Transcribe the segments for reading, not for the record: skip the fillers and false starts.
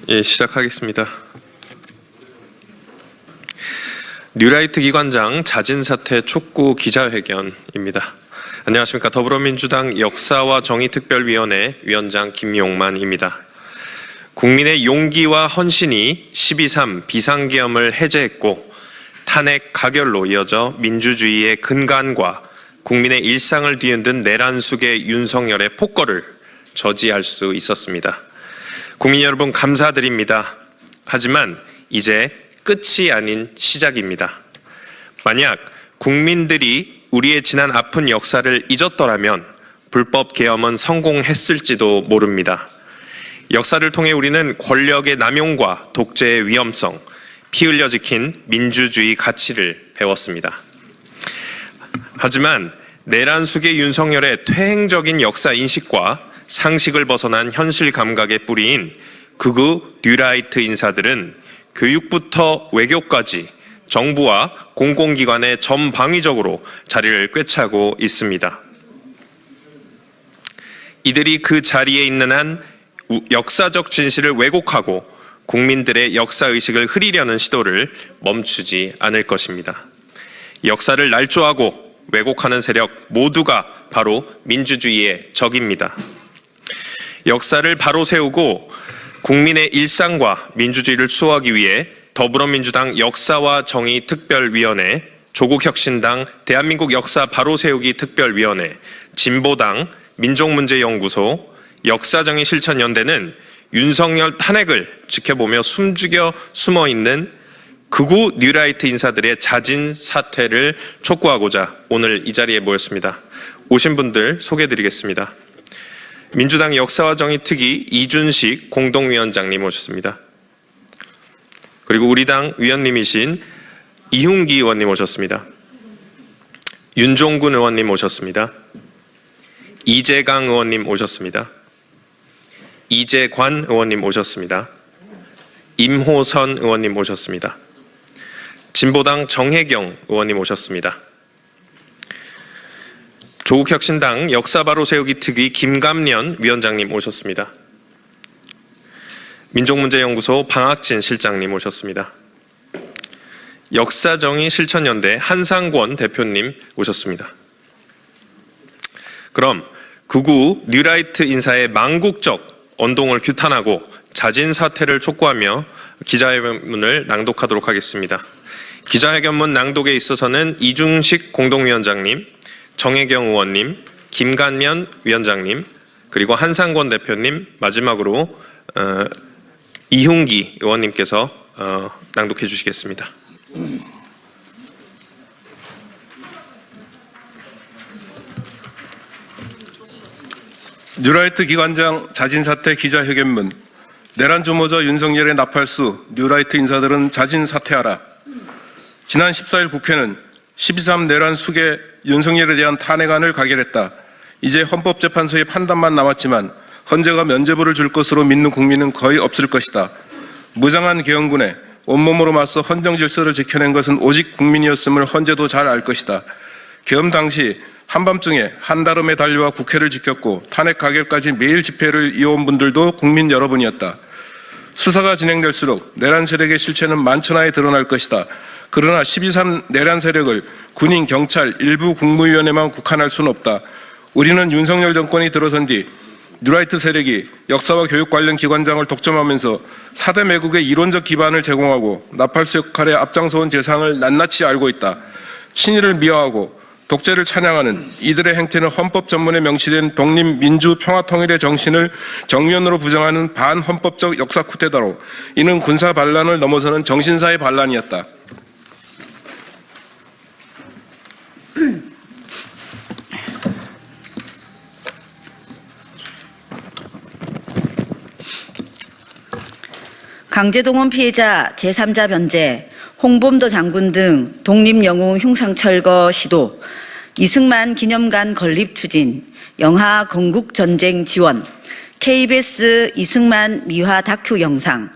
시작하겠습니다. 뉴라이트 기관장 자진 사퇴 촉구 기자회견입니다. 안녕하십니까. 더불어민주당 역사와 정의특별위원회 위원장 김용만입니다. 국민의 용기와 헌신이 12.3 비상계엄을 해제했고 탄핵 가결로 이어져 민주주의의 근간과 국민의 일상을 뒤흔든 내란 속의 윤석열의 폭거를 저지할 수 있었습니다. 국민 여러분 감사드립니다. 하지만 이제 끝이 아닌 시작입니다. 만약 국민들이 우리의 지난 아픈 역사를 잊었더라면 불법 계엄은 성공했을지도 모릅니다. 역사를 통해 우리는 권력의 남용과 독재의 위험성, 피 흘려 지킨 민주주의 가치를 배웠습니다. 하지만 내란 속의 윤석열의 퇴행적인 역사 인식과 상식을 벗어난 현실 감각의 뿌리인 극우 뉴라이트 인사들은 교육부터 외교까지 정부와 공공기관에 전방위적으로 자리를 꿰차고 있습니다. 이들이 그 자리에 있는 한 역사적 진실을 왜곡하고 국민들의 역사의식을 흐리려는 시도를 멈추지 않을 것입니다. 역사를 날조하고 왜곡하는 세력 모두가 바로 민주주의의 적입니다. 역사를 바로 세우고 국민의 일상과 민주주의를 수호하기 위해 더불어민주당 역사와 정의특별위원회, 조국혁신당 대한민국 역사 바로 세우기 특별위원회, 진보당 민족문제연구소, 역사정의실천연대는 윤석열 탄핵을 지켜보며 숨죽여 숨어있는 극우 뉴라이트 인사들의 자진 사퇴를 촉구하고자 오늘 이 자리에 모였습니다. 오신 분들 소개해드리겠습니다. 민주당 역사와 정의특위 이준식 공동위원장님 오셨습니다. 그리고 우리 당 위원님이신 이훈기 의원님 오셨습니다. 윤종군 의원님 오셨습니다. 이재강 의원님 오셨습니다. 이재관 의원님 오셨습니다. 임호선 의원님 오셨습니다. 진보당 정혜경 의원님 오셨습니다. 조국혁신당 역사바로 세우기 특위 김감년 위원장님 오셨습니다. 민족문제연구소 방학진 실장님 오셨습니다. 역사정의실천연대 한상권 대표님 오셨습니다. 그럼 극우 뉴라이트 인사의 망국적 언동을 규탄하고 자진 사퇴를 촉구하며 기자회견문을 낭독하도록 하겠습니다. 기자회견문 낭독에 있어서는 이준식 공동위원장님, 정혜경 의원님, 김감년 위원장님, 그리고 한상권 대표님, 마지막으로 이훈기 의원님께서 낭독해 주시겠습니다. 뉴라이트 기관장 자진사퇴 기자회견문. 내란 주모자 윤석열의 나팔수 뉴라이트 인사들은 자진 사퇴하라. 지난 14일 국회는 12.3 내란 숙의 윤석열에 대한 탄핵안을 가결했다. 이제 헌법재판소의 판단만 남았지만 헌재가 면죄부를 줄 것으로 믿는 국민은 거의 없을 것이다. 무장한 계엄군에 온몸으로 맞서 헌정 질서를 지켜낸 것은 오직 국민이었음을 헌재도 잘 알 것이다. 계엄 당시 한밤중에 한달음에 달려와 국회를 지켰고 탄핵 가결까지 매일 집회를 이어온 분들도 국민 여러분이었다. 수사가 진행될수록 내란 세력의 실체는 만천하에 드러날 것이다. 그러나 12.3 내란 세력을 군인, 경찰, 일부 국무위원회만 국한할 수는 없다. 우리는 윤석열 정권이 들어선 뒤 뉴라이트 세력이 역사와 교육 관련 기관장을 독점하면서 4대 매국의 이론적 기반을 제공하고 나팔수 역할에 앞장서온 재상을 낱낱이 알고 있다. 친일을 미화하고 독재를 찬양하는 이들의 행태는 헌법 전문에 명시된 독립, 민주, 평화통일의 정신을 정면으로 부정하는 반헌법적 역사 쿠데타로 이는 군사 반란을 넘어서는 정신사의 반란이었다. 강제동원 피해자 제3자 변제, 홍범도 장군 등 독립영웅 흉상철거 시도, 이승만 기념관 건립 추진, 영하 건국전쟁 지원, KBS 이승만 미화 다큐 영상,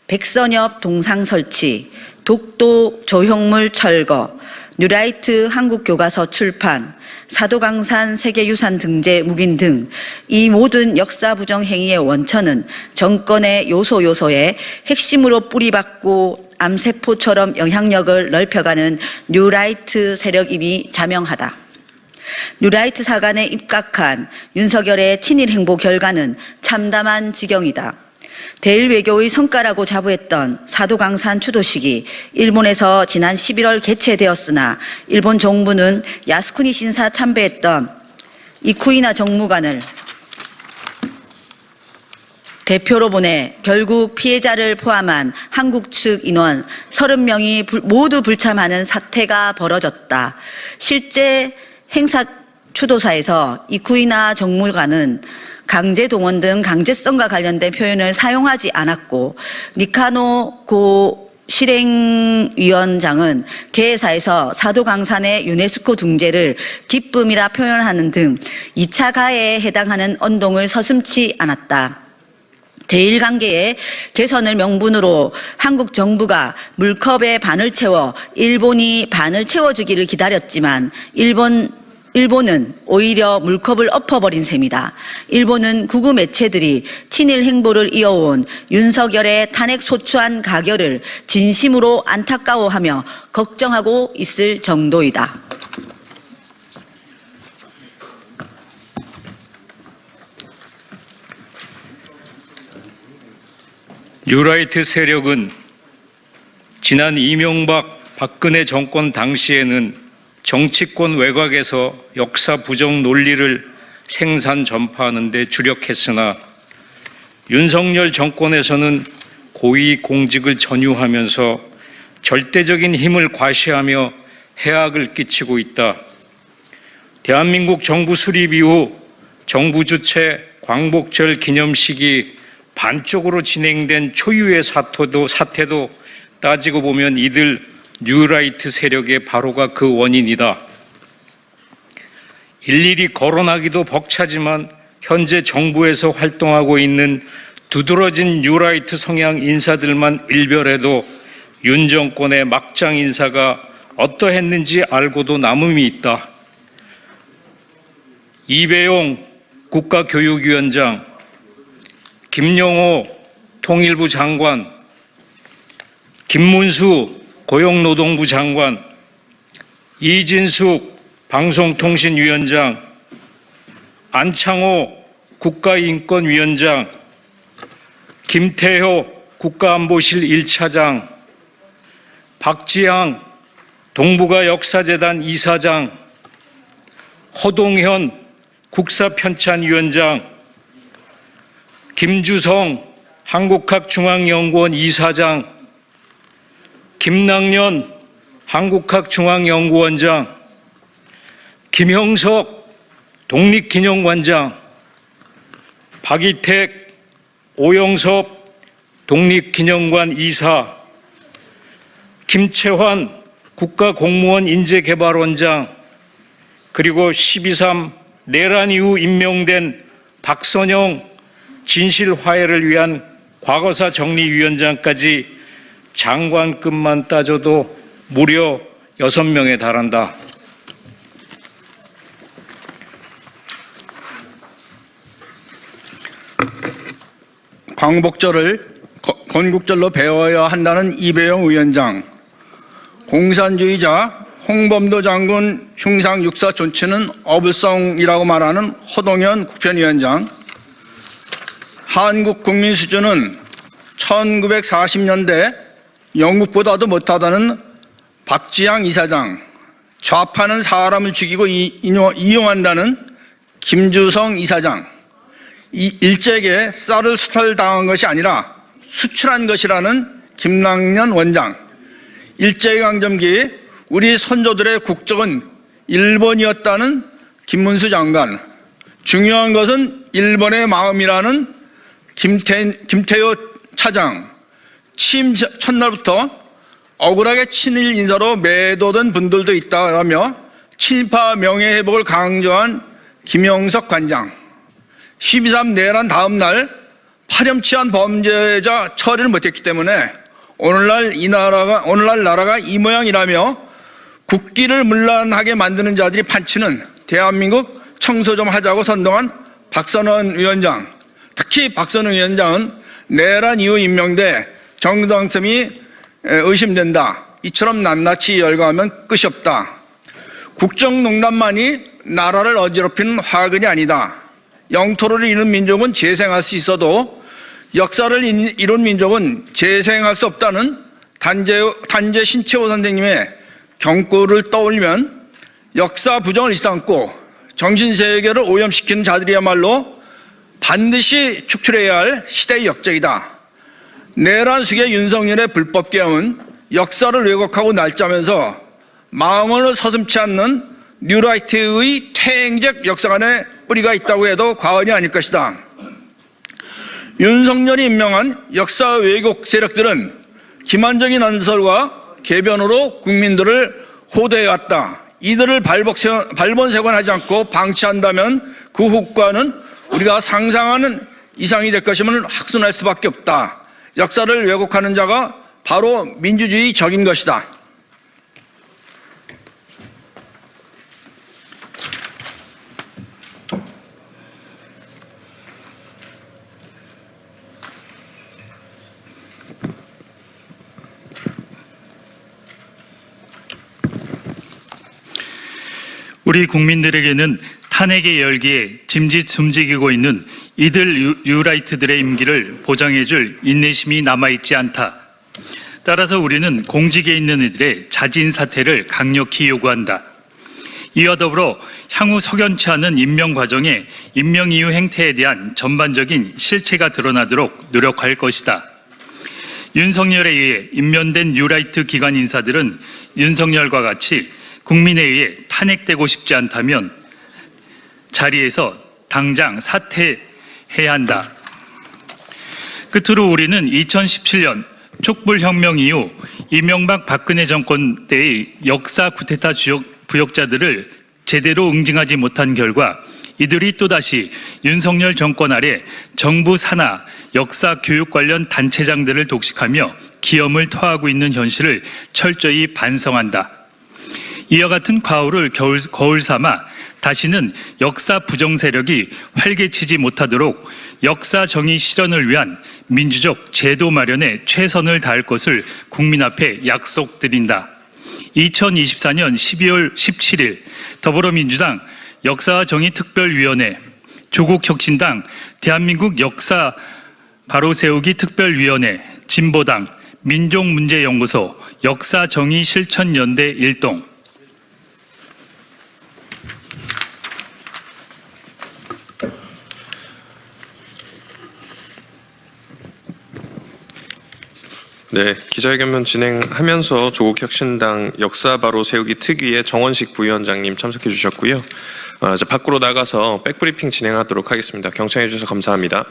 백선엽 동상 설치, 독도 조형물 철거, 뉴라이트 한국교과서 출판, 사도강산 세계유산 등재 묵인 등 이 모든 역사 부정 행위의 원천은 정권의 요소에 핵심으로 뿌리박고 암세포처럼 영향력을 넓혀가는 뉴라이트 세력임이 자명하다. 뉴라이트 사관에 입각한 윤석열의 친일 행보 결과는 참담한 지경이다. 대일 외교의 성과라고 자부했던 사도강산 추도식이 일본에서 지난 11월 개최되었으나 일본 정부는 야스쿠니 신사 참배했던 이쿠이나 정무관을 대표로 보내 결국 피해자를 포함한 한국 측 인원 30명이 모두 불참하는 사태가 벌어졌다. 실제 행사 추도사에서 이쿠이나 정무관은 강제동원 등 강제성과 관련된 표현을 사용하지 않았고 니카노 고 실행위원장은 개회사에서 사도강산의 유네스코 등재를 기쁨이라 표현하는 등 2차 가해에 해당하는 언동을 서슴지 않았다. 대일 관계의 개선을 명분으로 한국 정부가 물컵에 반을 채워 일본이 반을 채워주기를 기다렸지만 일본은 오히려 물컵을 엎어버린 셈이다. 일본은 구구 매체들이 친일 행보를 이어온 윤석열의 탄핵 소추안 가결을 진심으로 안타까워하며 걱정하고 있을 정도이다. 뉴라이트 세력은 지난 이명박 박근혜 정권 당시에는 정치권 외곽에서 역사 부정 논리를 생산 전파하는 데 주력했으나 윤석열 정권에서는 고위 공직을 전유하면서 절대적인 힘을 과시하며 해악을 끼치고 있다. 대한민국 정부 수립 이후 정부 주최 광복절 기념식이 반쪽으로 진행된 초유의 사태도 따지고 보면 이들 뉴라이트 세력의 바로가 그 원인이다. 일일이 거론하기도 벅차지만 현재 정부에서 활동하고 있는 두드러진 뉴라이트 성향 인사들만 일별해도 윤 정권의 막장 인사가 어떠했는지 알고도 남음이 있다. 이배용 국가교육위원장, 김영호 통일부 장관, 김문수 고용노동부 장관, 이진숙 방송통신위원장, 안창호 국가인권위원장, 김태효 국가안보실 1차장, 박지향 동북아 역사재단 이사장, 허동현 국사편찬위원장, 김주성 한국학중앙연구원 이사장, 김낙년 한국학중앙연구원장, 김형석 독립기념관장, 박이택 오영섭 독립기념관 이사, 김채환 국가공무원 인재개발원장, 그리고 12.3 내란 이후 임명된 박선영 진실화해를 위한 과거사 정리위원장까지 장관급만 따져도 무려 6명에 달한다. 광복절을 건국절로 배워야 한다는 이배용 위원장, 공산주의자 홍범도 장군 흉상 육사 존치는 어불성이라고 말하는 허동현 국편위원장, 한국 국민 수준은 1940년대 영국보다도 못하다는 박지향 이사장, 좌파는 사람을 죽이고 이용한다는 김주성 이사장, 일제에게 쌀을 수탈당한 것이 아니라 수출한 것이라는 김낙년 원장, 일제강점기 우리 선조들의 국적은 일본이었다는 김문수 장관, 중요한 것은 일본의 마음이라는 김태효 차장, 취임 첫날부터 억울하게 친일 인사로 매도된 분들도 있다라며 친일파 명예회복을 강조한 김영석 관장, 12.3 내란 다음 날 파렴치한 범죄자 처리를 못했기 때문에 오늘날 나라가 이 모양이라며 국기를 문란하게 만드는 자들이 판치는 대한민국 청소 좀 하자고 선동한 박선원 위원장, 특히 박선원 위원장은 내란 이후 임명돼 정당성이 의심된다. 이처럼 낱낱이 열거하면 끝이 없다. 국정농단만이 나라를 어지럽히는 화근이 아니다. 영토를 잃은 민족은 재생할 수 있어도 역사를 잃은 민족은 재생할 수 없다는 단재 신채호 선생님의 경구를 떠올리면 역사 부정을 일삼고 정신세계를 오염시키는 자들이야말로 반드시 축출해야 할 시대의 역적이다. 내란 수계 윤석열의 불법 개혁은 역사를 왜곡하고 날짜면서 망언을 서슴지 않는 뉴라이트의 퇴행적 역사관에 뿌리가 있다고 해도 과언이 아닐 것이다. 윤석열이 임명한 역사 왜곡 세력들은 기만적인 언설과 궤변으로 국민들을 호도해왔다. 이들을 발본색원하지 않고 방치한다면 그 후과는 우리가 상상하는 이상이 될 것임을 확신할 수밖에 없다. 역사를 왜곡하는 자가 바로 민주주의 적인 것이다. 우리 국민들에게는 탄핵의 열기에 짐짓 숨지기고 있는 이들 뉴라이트들의 임기를 보장해줄 인내심이 남아있지 않다. 따라서 우리는 공직에 있는 이들의 자진 사퇴를 강력히 요구한다. 이와 더불어 향후 석연치 않은 임명 과정에 임명 이후 행태에 대한 전반적인 실체가 드러나도록 노력할 것이다. 윤석열에 의해 임명된 뉴라이트 기관 인사들은 윤석열과 같이 국민에 의해 탄핵되고 싶지 않다면 자리에서 당장 사퇴해야 한다. 끝으로 우리는 2017년 촛불혁명 이후 이명박 박근혜 정권 때의 역사 쿠데타 부역자들을 제대로 응징하지 못한 결과 이들이 또다시 윤석열 정권 아래 정부 산하 역사 교육 관련 단체장들을 독식하며 기염을 토하고 있는 현실을 철저히 반성한다. 이와 같은 과오를 거울 삼아 다시는 역사 부정 세력이 활개치지 못하도록 역사 정의 실현을 위한 민주적 제도 마련에 최선을 다할 것을 국민 앞에 약속드린다. 2024년 12월 17일 더불어민주당 역사와 정의 특별위원회, 조국혁신당 대한민국 역사 바로 세우기 특별위원회, 진보당 민족문제연구소 역사정의실천연대 일동. 네, 기자회견문 진행하면서 조국혁신당 역사 바로 세우기 특위의 정원식 부위원장님 참석해 주셨고요. 이제 밖으로 나가서 백브리핑 진행하도록 하겠습니다. 경청해 주셔서 감사합니다.